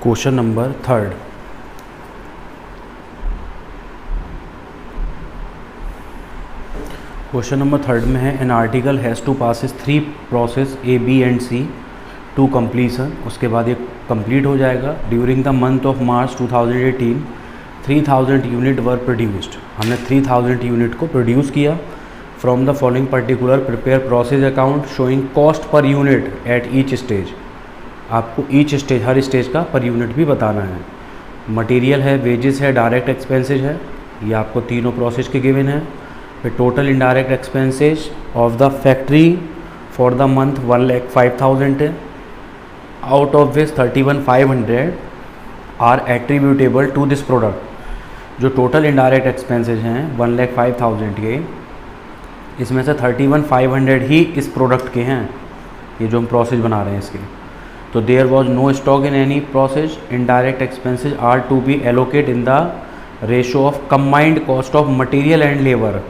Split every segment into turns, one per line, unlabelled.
Question number 3। Question number 3 में है an article has to passes 3 process A B and C to completion. उसके बाद ये complete हो जाएगा। During the month of March 2018 3000 unit were produced. हमने 3000 unit को प्रोड्यूस किया। From the following particular prepare process account showing cost per unit at each stage. आपको each stage, हर स्टेज का पर यूनिट भी बताना है। मटेरियल है, वेजेस है, डायरेक्ट एक्सपेंसेज है, ये आपको तीनों प्रोसेस के गिवन है। फिर total indirect expenses of the factory for the month 1,05,000 है, out of which 31,500 are attributable to this product. जो टोटल इनडायरेक्ट एक्सपेंसेज हैं 1,05,000 के, इसमें से 31,500 ही इस प्रोडक्ट के हैं, ये जो हम प्रोसेस बना रहे हैं इसके। तो there was no stock in any process. Indirect expenses are to be allocate in the ratio of combined cost of material and labour.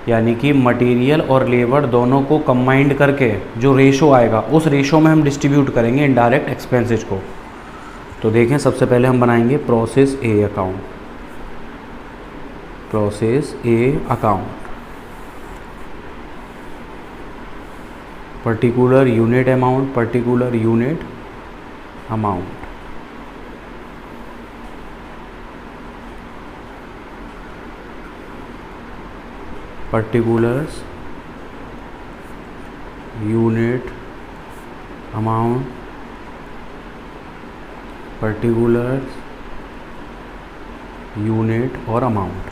यानी कि मटेरियल और लेबर दोनों को कंबाइंड करके जो रेशो आएगा उस रेशो में हम डिस्ट्रीब्यूट करेंगे इनडायरेक्ट एक्सपेंसेज को। तो देखें, सबसे पहले हम बनाएंगे प्रोसेस ए अकाउंट। प्रोसेस ए account, particular unit amount, particular unit amount, particulars unit amount, particulars unit और अमाउंट।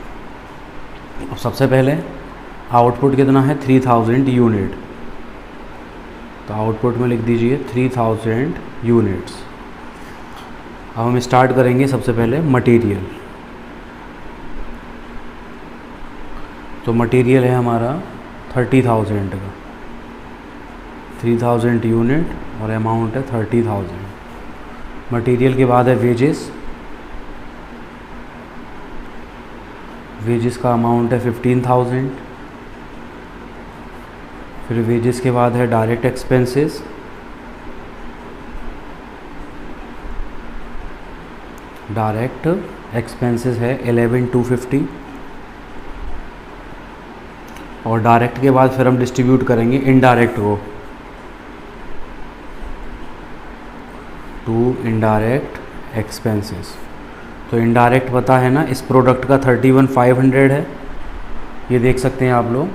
अब सबसे पहले आउटपुट कितना है 3000 यूनिट, तो आउटपुट में लिख दीजिए 3000 यूनिट्स। अब हम स्टार्ट करेंगे सबसे पहले मटेरियल। तो मटेरियल है हमारा 30,000 का, 3000 यूनिट और अमाउंट है 30,000। मटेरियल के बाद है वेजेस। वेजेस का अमाउंट है 15,000। फिर वेजेस के बाद है डायरेक्ट एक्सपेंसेस। डायरेक्ट एक्सपेंसेस है 11,250। और डायरेक्ट के बाद फिर हम डिस्ट्रीब्यूट करेंगे इनडायरेक्ट को टू इनडायरेक्ट एक्सपेंसेस। तो इनडायरेक्ट पता है ना, इस प्रोडक्ट का 31,500 है, ये देख सकते हैं आप लोग।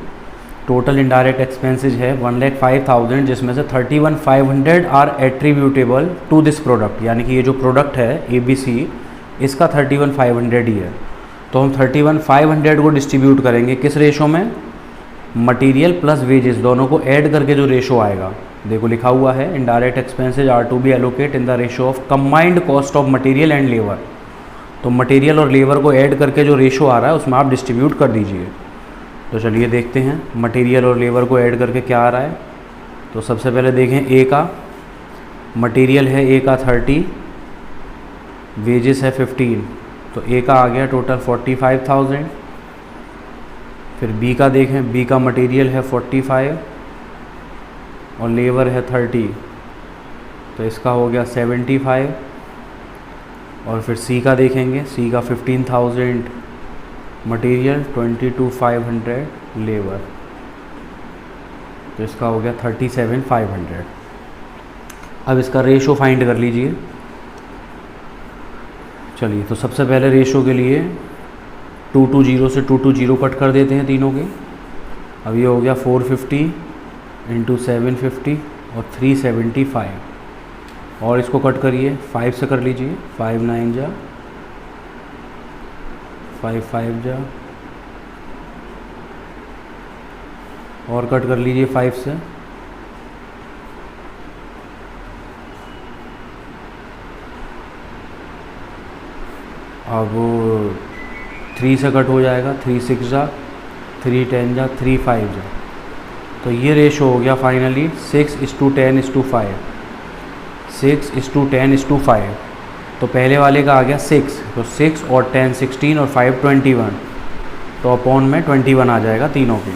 टोटल इनडायरेक्ट एक्सपेंसेज है 1,05,000, जिसमें से 31,500 are attributable to this product. यानी कि ये जो प्रोडक्ट है ABC, इसका 31,500 ही है। तो हम 31,500 को डिस्ट्रीब्यूट करेंगे किस रेशो में? मटेरियल प्लस वेजेस दोनों को ऐड करके जो रेशो आएगा, देखो लिखा हुआ है indirect expenses are to be allocate in the ratio of combined cost of material and labour. तो मटेरियल और लेबर को ऐड करके जो रेशो आ रहा है उसमें आप डिस्ट्रीब्यूट कर दीजिए। तो चलिए देखते हैं मटेरियल और लेबर को ऐड करके क्या आ रहा है। तो सबसे पहले देखें ए का। मटेरियल है ए का 30, वेजेस है 15, तो ए का आ गया टोटल 45,000। फिर बी का देखें, बी का मटेरियल है 45 और लेबर है 30, तो इसका हो गया 75। और फिर सी का देखेंगे, सी का 15,000 मटेरियल, 22,500 लेबर, तो इसका हो गया 37,500। अब इसका रेशो फाइंड कर लीजिए। चलिए, तो सबसे पहले रेशो के लिए 220 से 220 कट कर देते हैं तीनों के। अब ये हो गया 450 इंटू 750 और 375। और इसको कट करिए 5 से कर लीजिए, 5 9 जा, 5 5 जा, और कट कर लीजिए 5 से। अब 3 से कट हो जाएगा, 3 6 जा, 3 10 जा, 3 5 जा। तो ये रेशो हो गया फाइनली 6:10:5, 6:10:5। तो पहले वाले का आ गया 6, तो 6 और 10 16 और 5 21, तो अपॉन में 21 आ जाएगा तीनों के।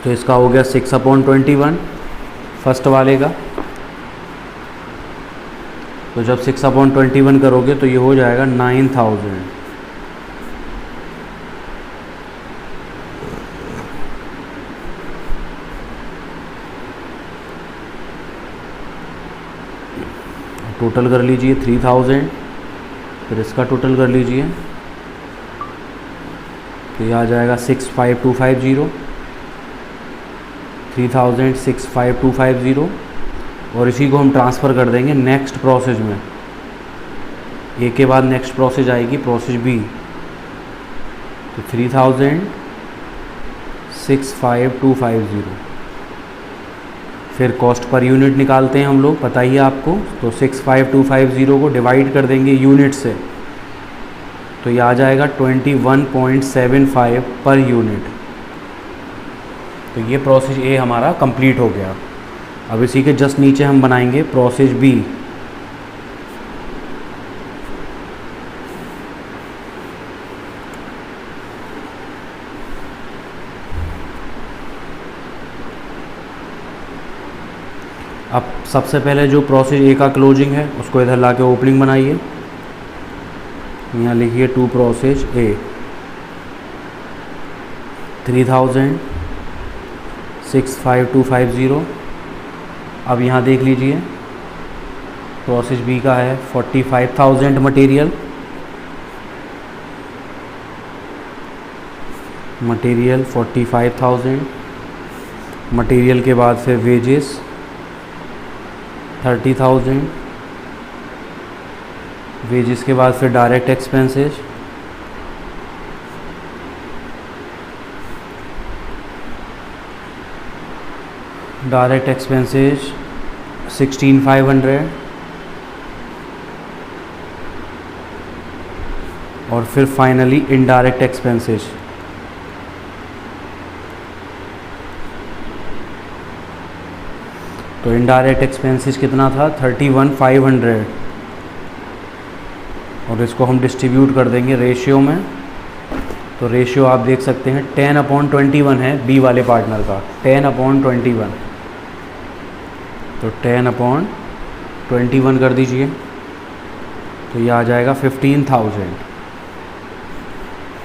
तो इसका हो गया 6/21 फर्स्ट वाले का। तो जब 6/21 करोगे तो ये हो जाएगा 9000। टोटल कर लीजिए 3000, फिर इसका टोटल कर लीजिए तो ये आ जाएगा 65250, 3000 और इसी को हम ट्रांसफ़र कर देंगे नेक्स्ट प्रोसेस में। ए के बाद नेक्स्ट प्रोसेस आएगी प्रोसेस बी, तो 3000 फिर कॉस्ट पर यूनिट निकालते हैं हम लोग, पता ही है आपको। तो 65250 को डिवाइड कर देंगे यूनिट से, तो ये आ जाएगा 21.75 पर यूनिट। तो ये प्रोसेस ए हमारा कंप्लीट हो गया। अब इसी के जस्ट नीचे हम बनाएंगे प्रोसेस बी। अब सबसे पहले जो प्रोसेस ए का क्लोजिंग है उसको इधर लाके ओपनिंग बनाइए। यहाँ लिखिए टू प्रोसेस ए 3000 अब यहाँ देख लीजिए प्रोसेस बी का है 45,000 मटेरियल, मटेरियल 45,000, मटेरियल के बाद फिर वेजेस 30,000, वेजेस के बाद फिर डायरेक्ट एक्सपेंसेस डायरेक्ट एक्सपेंसेस 16,500 और फिर फाइनली इनडायरेक्ट एक्सपेंसेस। तो इनडायरेक्ट एक्सपेंसेस कितना था 31,500 और इसको हम डिस्ट्रीब्यूट कर देंगे रेशियो में। तो रेशियो आप देख सकते हैं 10/21 है बी वाले पार्टनर का, 10/21। तो 10/21 कर दीजिए तो ये आ जाएगा 15,000।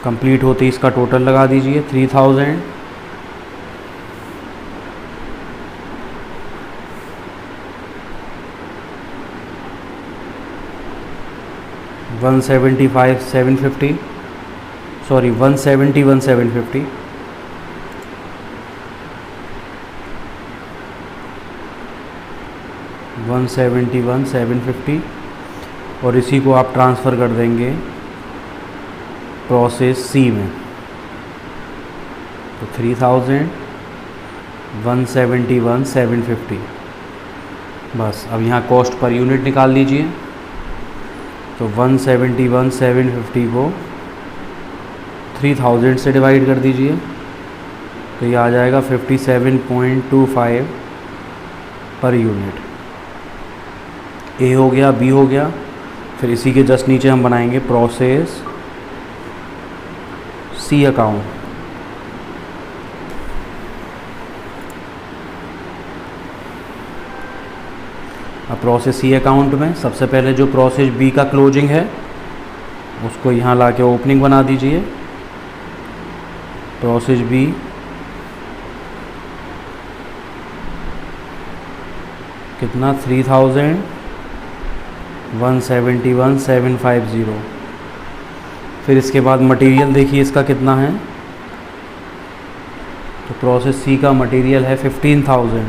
कंप्लीट होते इसका टोटल लगा दीजिए 3,000 170,750 सॉरी 170,750 171,750 और इसी को आप ट्रांसफ़र कर देंगे प्रोसेस सी में। तो 3,000 171,750 बस। अब यहाँ कॉस्ट पर यूनिट निकाल लीजिए। तो 171,750 को 3,000 से डिवाइड कर दीजिए तो ये आ जाएगा 57.25 पर यूनिट। ए हो गया, बी हो गया, फिर इसी के जस्ट नीचे हम बनाएंगे प्रोसेस सी अकाउंट। अब प्रोसेस सी अकाउंट में सबसे पहले जो प्रोसेस बी का क्लोजिंग है उसको यहाँ लाके ओपनिंग बना दीजिए। प्रोसेस बी कितना 3,171,750। फिर इसके बाद मटेरियल देखिए इसका कितना है। तो प्रोसेस सी का मटेरियल है 15,000।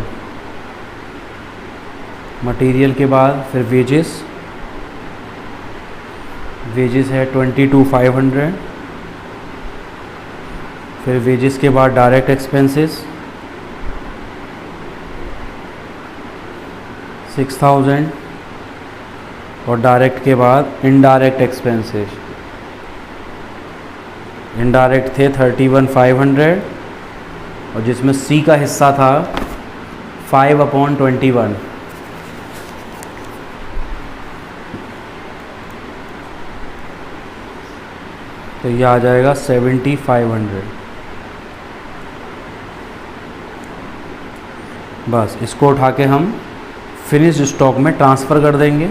मटेरियल के बाद फिर वेजेस है 22,500। फिर वेजेस के बाद डायरेक्ट एक्सपेंसेस 6,000 और डायरेक्ट के बाद इनडायरेक्ट एक्सपेंसेस। इनडायरेक्ट थे 31,500 और जिसमें सी का हिस्सा था 5/21। तो ये आ जाएगा 7,500। बस इसको उठा के हम फिनिश्ड स्टॉक में ट्रांसफ़र कर देंगे।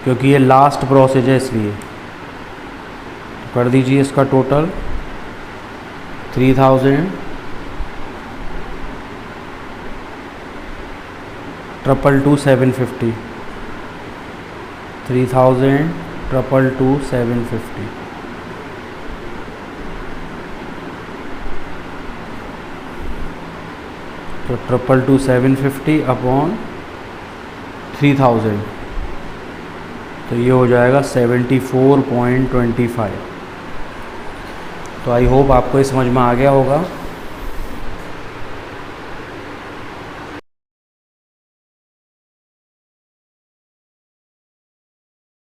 क्योंकि ये लास्ट प्रोसेस है इसलिए। तो कर दीजिए इसका टोटल 3000 222 750, 3000 222 750। तो 222 750 अपॉन 3000, तो ये हो जाएगा 74.25। तो आई होप आपको ये समझ में आ गया होगा।